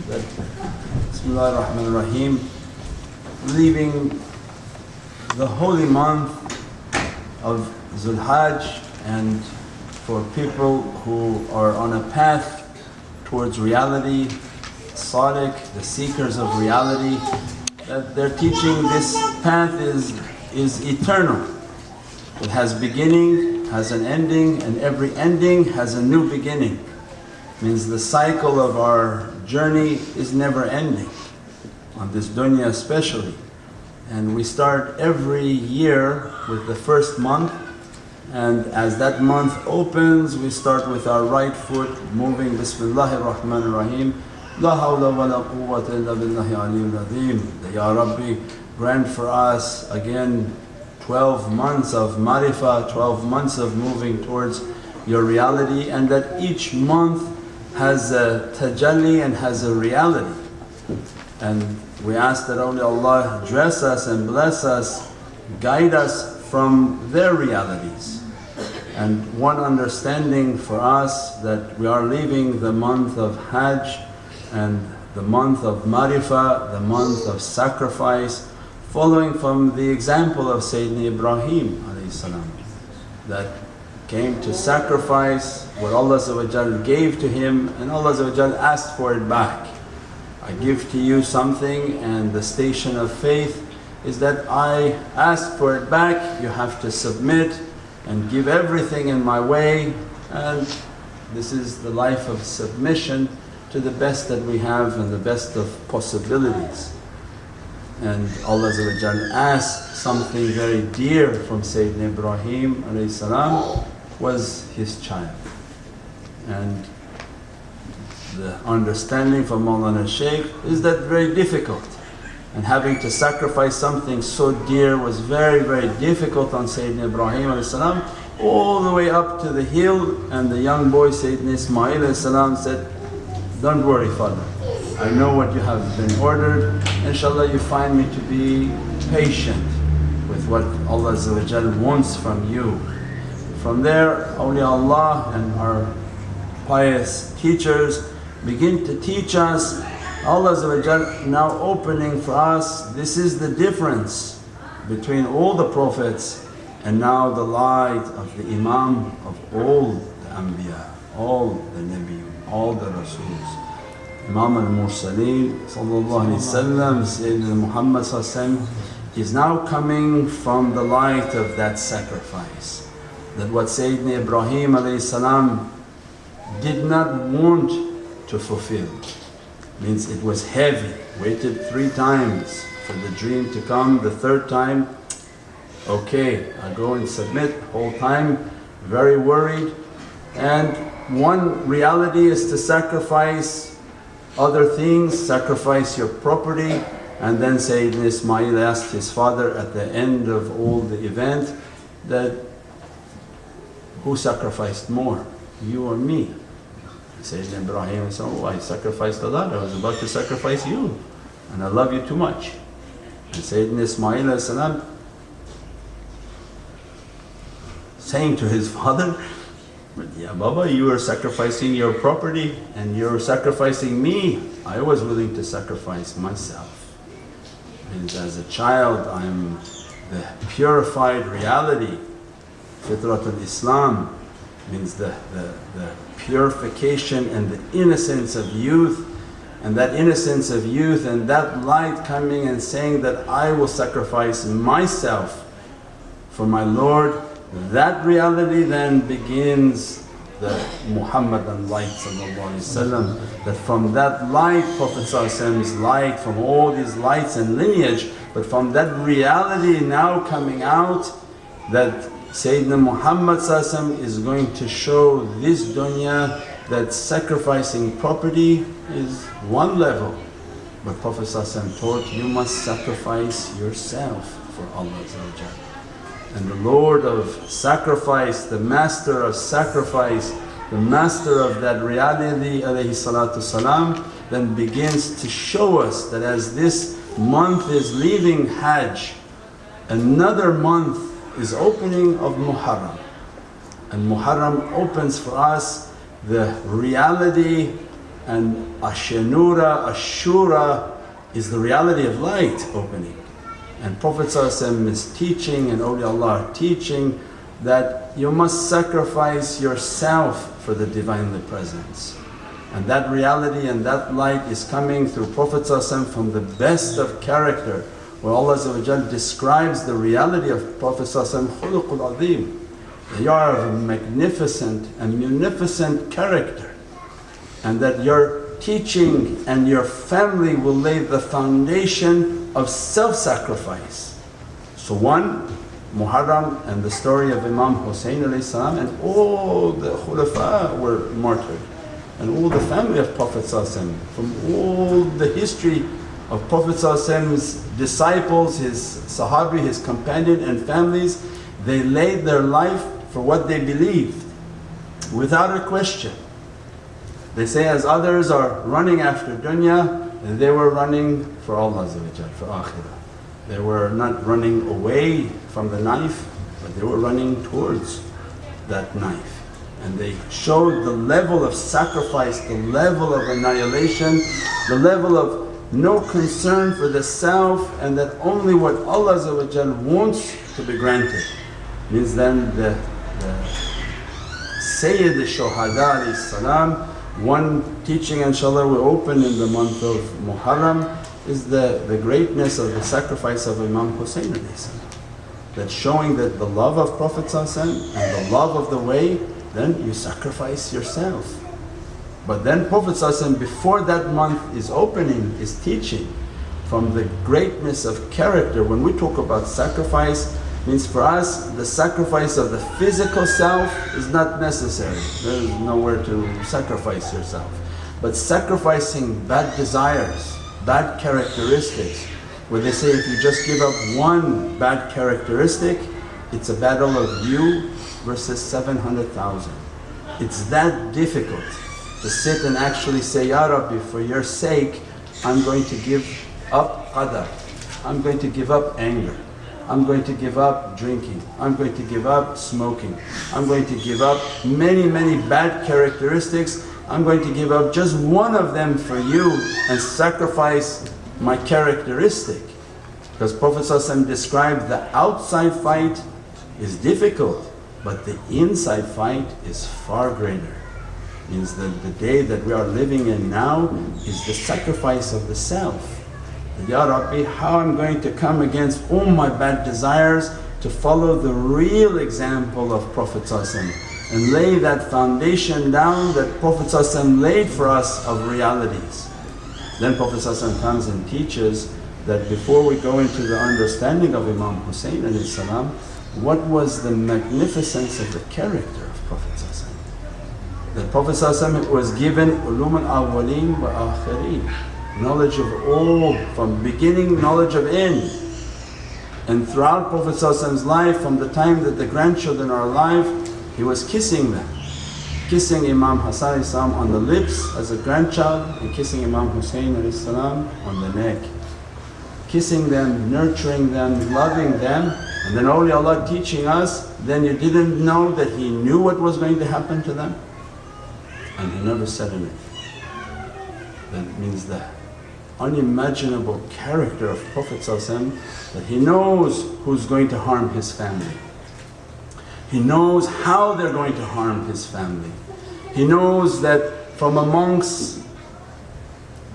that Bismillah ar-Rahman ar-Rahim, leaving the holy month of Zulhajj, and for people who are on a path towards reality, sadiq, the seekers of reality, that they're teaching this path is eternal. It has beginning, has an ending, and every ending has a new beginning. Means the cycle of our journey is never ending, on this dunya especially. And we start every year with the first month, and as that month opens we start with our right foot moving Bismillahir Rahmanir Rahim. La hawla wa la quwwata illa billahi aliyyil azim. Ya Rabbi, grant for us again 12 months of marifah, 12 months of moving towards your reality, and that each month has a tajalli and has a reality. And we ask that only Allah dress us and bless us, guide us from their realities. And one understanding for us that we are leaving the month of Hajj and the month of marifah, the month of sacrifice, following from the example of Sayedena Ibrahim that came to sacrifice what Allah gave to him, and Allah asked for it back. I give to you something, and the station of faith is that I ask for it back, you have to submit and give everything in my way. And this is the life of submission to the best that we have and the best of possibilities. And Allah asked something very dear from Sayyidina Ibrahim was his child. And the understanding from Mawlana Shaykh is that very difficult, and having to sacrifice something so dear was very, very difficult on Sayyidina Ibrahim all the way up to the hill. And the young boy Sayyidina Ismail said, "Don't worry, father, I know what you have been ordered, inshaAllah you find me to be patient with what Allah wants from you." From there awliya and our pious teachers begin to teach us, Allah now opening for us, this is the difference between all the Prophets and now the light of the imam of all the anbiya, all the nabiyyun, all the Rasuls. Imam al-Mursaleen Sayedena Muhammad is now coming from the light of that sacrifice. That what Sayyidina Ibrahim did not want to fulfill, means it was heavy, waited 3 times for the dream to come. The 3rd time, okay, I go and submit. Whole time very worried. And one reality is to sacrifice other things, sacrifice your property. And then Sayyidina Ismail asked his father at the end of all the event that, who sacrificed more, you or me? Sayyidina Ibrahim said, "Oh, I sacrificed a lot, I was about to sacrifice you, and I love you too much." And Sayyidina Ismail saying to his father, "But yeah Baba, you were sacrificing your property and you're sacrificing me. I was willing to sacrifice myself." And as a child I'm the purified reality, Fitratul Islam, means the purification and the innocence of youth. And that innocence of youth and that light coming and saying that I will sacrifice myself for my Lord, that reality then begins the Muhammadan light, that from that light, Prophet's light, from all these lights and lineage, but from that reality now coming out, that Sayyidina Muhammad is going to show this dunya that sacrificing property is one level, but Prophet taught you must sacrifice yourself for Allah. And the Lord of sacrifice, the master of sacrifice, the master of that reality then begins to show us that as this month is leaving Hajj, another month is opening of Muharram. And Muharram opens for us the reality And Ashanura, Ashura is the reality of light opening. And Prophet ﷺ is teaching, and awliyaullah are teaching, that you must sacrifice yourself for the Divinely Presence. And that reality and that light is coming through Prophet ﷺ from the best of character, where Allah describes the reality of Prophet ﷺ, khuluqul azim. You are of a magnificent and munificent character, and that your teaching and your family will lay the foundation of self-sacrifice. So one, Muharram and the story of Imam Hussain and all the khulafa were martyred, and all the family of Prophet from all the history of Prophet's disciples, his sahabi, his companion and families, they laid their life for what they believed without a question. They say as others are running after dunya, they were running for Allah, for akhirah. They were not running away from the knife, but they were running towards that knife. And they showed the level of sacrifice, the level of annihilation, the level of no concern for the self, and that only what Allah wants to be granted. Means then the Sayyid al-Shuhada salam, one teaching inshaAllah we open in the month of Muharram is the greatness of the sacrifice of Imam Hussain that showing that the love of Prophet and the love of the way, then you sacrifice yourself. But then Prophet before that month is opening is teaching from the greatness of character. When we talk about sacrifice, means for us the sacrifice of the physical self is not necessary. There is nowhere to sacrifice yourself. But sacrificing bad desires, bad characteristics, where they say if you just give up one bad characteristic, it's a battle of you versus 700,000. It's that difficult to sit and actually say, Ya Rabbi, for your sake I'm going to give up qadar, I'm going to give up anger, I'm going to give up drinking, I'm going to give up smoking, I'm going to give up many bad characteristics, I'm going to give up just one of them for you and sacrifice my characteristic. Because Prophet ﷺ described the outside fight is difficult, but the inside fight is far greater. Means that the day that we are living in now is the sacrifice of the self. Ya Rabbi, how I'm going to come against all my bad desires to follow the real example of Prophet ﷺ and lay that foundation down that Prophet ﷺ laid for us of realities. Then Prophet ﷺ comes and teaches that before we go into the understanding of Imam Hussain salam, what was the magnificence of the character of Prophet ﷺ. That Prophet ﷺ was given ulum al-awwaleen wa akhirin, knowledge of all, from beginning knowledge of end. And throughout Prophet ﷺ's life, from the time that the grandchildren are alive, he was kissing them. Kissing Imam Hassan on the lips as a grandchild, and kissing Imam Hussain on the neck. Kissing them, nurturing them, loving them. And then awliyaullah teaching us, then you didn't know that he knew what was going to happen to them? And he never said anything. That means the unimaginable character of Prophet that he knows who's going to harm his family. He knows how they're going to harm his family. He knows that from amongst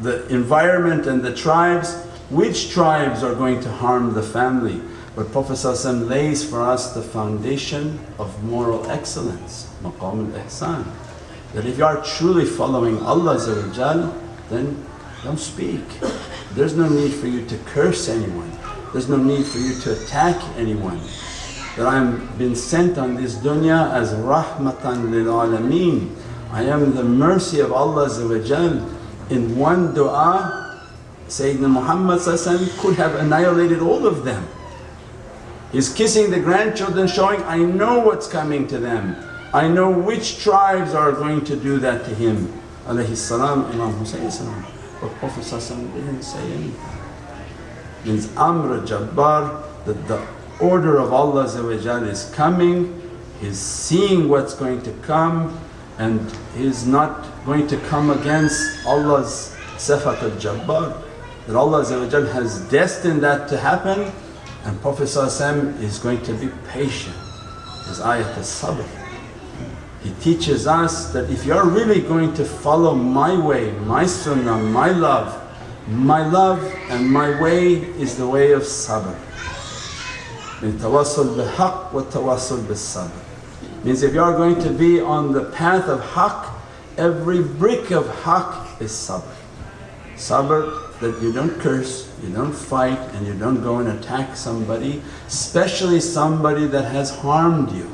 the environment and the tribes, which tribes are going to harm the family. But Prophet ﷺ lays for us the foundation of moral excellence, maqam al-ihsan. That if you are truly following Allah then don't speak. There's no need for you to curse anyone. There's no need for you to attack anyone. That I'm been sent on this dunya as rahmatan lil alameen. I am the mercy of Allah. In one dua, Sayedena Muhammad could have annihilated all of them. He's kissing the grandchildren, showing, I know what's coming to them. I know which tribes are going to do that to him. Alayhi salam, Imam Hussain salam. But Prophet didn't say anything. Means Amr Jabbar, that the order of Allah is coming, he's seeing what's going to come, and he's not going to come against Allah's sifat al-jabbar, that Allah has destined that to happen, and Prophet is going to be patient. His ayat al-sabr. He teaches us that if you're really going to follow my way, my sunnah, my love and my way is the way of sabr. Min tawassul bil haqq wa tawassul bil sabr. Means if you are going to be on the path of haqq, every brick of haqq is sabr. Sabr, that you don't curse, you don't fight, and you don't go and attack somebody, especially somebody that has harmed you,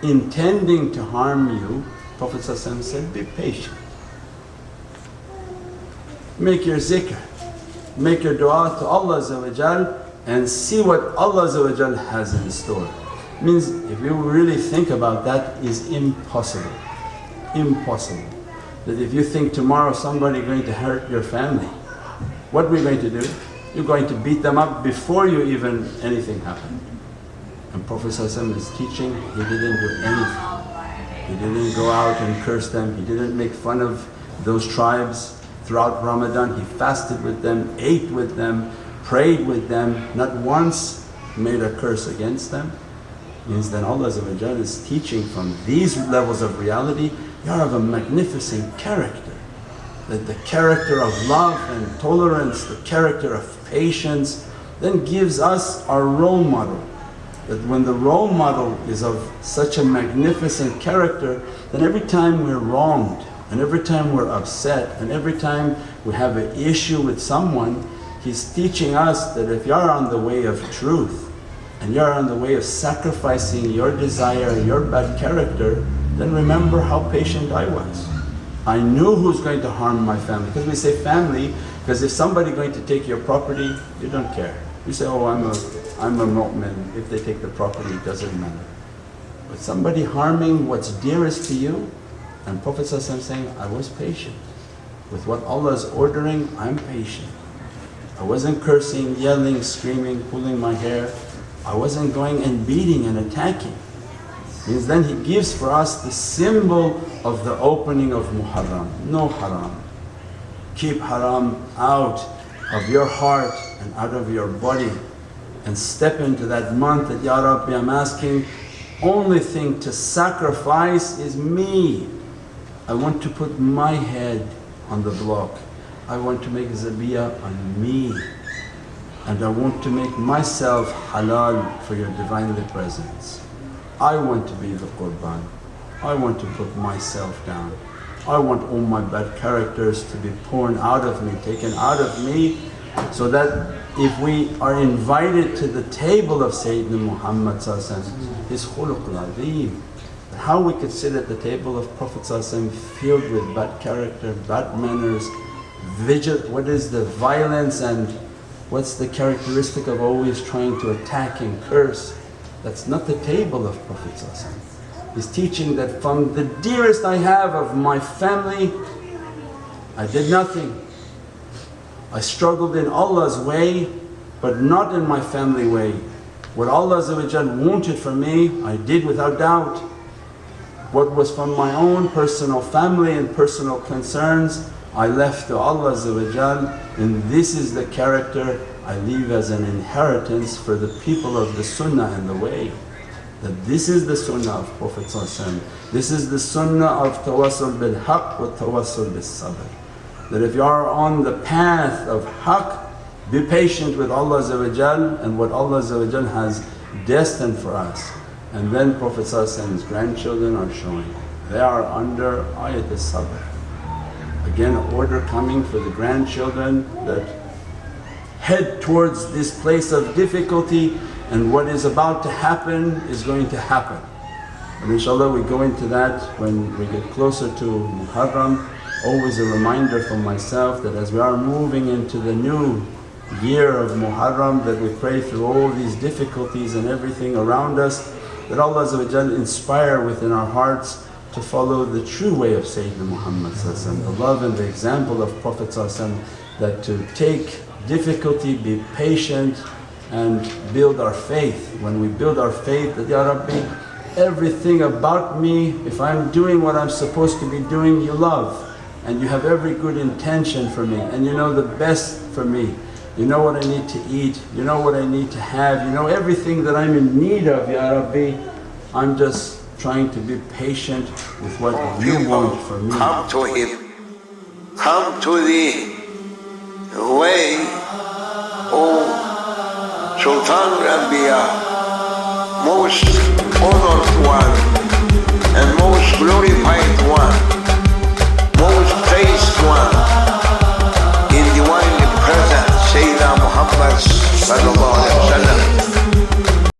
intending to harm you. Prophet said, be patient. Make your zikr, make your dua to Allah and see what Allah has in store. Means if you really think about that, is impossible. Impossible. That if you think tomorrow somebody going to hurt your family, what are we going to do? You're going to beat them up before you even anything happened. And Prophet is teaching, he didn't do anything. He didn't go out and curse them, he didn't make fun of those tribes. Throughout Ramadan he fasted with them, ate with them, prayed with them, not once made a curse against them. Means then Allah is teaching from these levels of reality, you have a magnificent character. That the character of love and tolerance, the character of patience, then gives us our role model. That when the role model is of such a magnificent character, then every time we're wronged and every time we're upset and every time we have an issue with someone, he's teaching us that if you're on the way of truth and you're on the way of sacrificing your desire, your bad character, then remember how patient I was. I knew who's going to harm my family. Because we say family, because if somebody going to take your property, you don't care. You say, oh I'm a mu'min, if they take the property it doesn't matter. But somebody harming what's dearest to you, and Prophet saying, I was patient. With what Allah is ordering, I'm patient. I wasn't cursing, yelling, screaming, pulling my hair. I wasn't going and beating and attacking. Means then he gives for us the symbol of the opening of Muharram. No haram. Keep haram out of your heart and out of your body, and step into that month that, Ya Rabbi, I'm asking, only thing to sacrifice is me. I want to put my head on the block. I want to make zabiyah on me. And I want to make myself halal for your Divinely Presence. I want to be the qurban. I want to put myself down. I want all my bad characters to be poured out of me, taken out of me, so that if we are invited to the table of Sayedena Muhammad, his khuluqul azim, how we could sit at the table of Prophet filled with bad character, bad manners, what is the violence and what's the characteristic of always trying to attack and curse? That's not the table of Prophet. He's teaching that from the dearest I have of my family, I did nothing. I struggled in Allah's way, but not in my family way. What Allah wanted from me, I did without doubt. What was from my own personal family and personal concerns, I left to Allah, and this is the character I leave as an inheritance for the people of the sunnah and the way. That this is the sunnah of Prophet. This is the sunnah of tawassul bil haqq wa tawassul bil sabr. That if you are on the path of haqq, be patient with Allah and what Allah has destined for us. And then Prophet's grandchildren are showing, they are under ayat al-sabr. Again, an order coming for the grandchildren that head towards this place of difficulty, and what is about to happen is going to happen. And inshaAllah we go into that when we get closer to Muharram. Always a reminder for myself that as we are moving into the new year of Muharram, that we pray through all these difficulties and everything around us, that Allah inspire within our hearts to follow the true way of Sayyidina Muhammad, the love and the example of Prophet, that to take difficulty, be patient and build our faith. When we build our faith, that Ya Rabbi, everything about me. If I'm doing what I'm supposed to be doing, you love, and you have every good intention for me, and you know the best for me. You know what I need to eat, you know what I need to have, you know everything that I'm in need of, Ya Rabbi. I'm just trying to be patient with what you want for me. Come to Him, come to the way of Sultan Anbiya, most honored one and most glorified one.